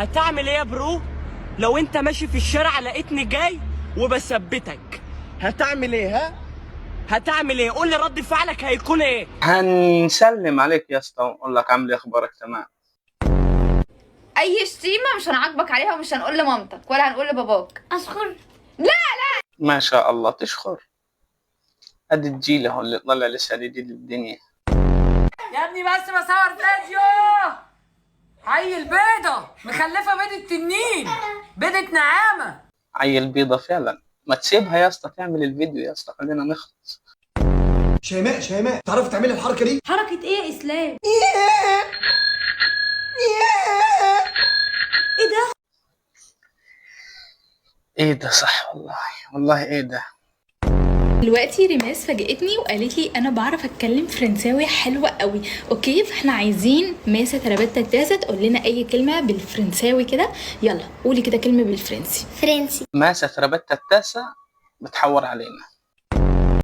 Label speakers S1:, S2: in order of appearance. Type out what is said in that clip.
S1: هتعمل ايه يا برو لو انت ماشي في الشارع لقيتني جاي وبثبتك؟ هتعمل ايه؟ هتعمل ايه؟ قول لي رد فعلك هيكون ايه؟
S2: هنسلم عليك يا اسطى ونقول لك عامل ايه، اخبارك؟ تمام.
S3: اي شتيمه مش هنعاقبك عليها، ومش هنقول لمامتك ولا هنقول لباباك.
S4: أشكر.
S3: لا
S2: ما شاء الله تشخر. ادي الجيل اهو اللي طلع لسه جديد الدنيا.
S5: يا ابني بس بصور فيديو. عيل بيضة مخلفة بيضة تنين، بيضة نعامة.
S2: عيل بيضة فعلا. ما تسيبها يا اسطى تعمل الفيديو يا اسطى، خلينا نخلص.
S6: شيماء تعرفي تعملي الحركه دي؟
S4: حركة إيه يا إسلام؟
S2: ايه ده؟ صح والله ايه ده.
S7: دلوقتي ريماس فاجئتني وقالت لي انا بعرف اتكلم فرنساوي حلوه قوي. اوكي، فاحنا عايزين ماسة ترابيتا التاسة تقول لنا اي كلمه بالفرنساوي كده. يلا قولي كده كلمه بالفرنسي.
S4: فرنسي.
S2: ماسة ربطة التاسع بتحور علينا.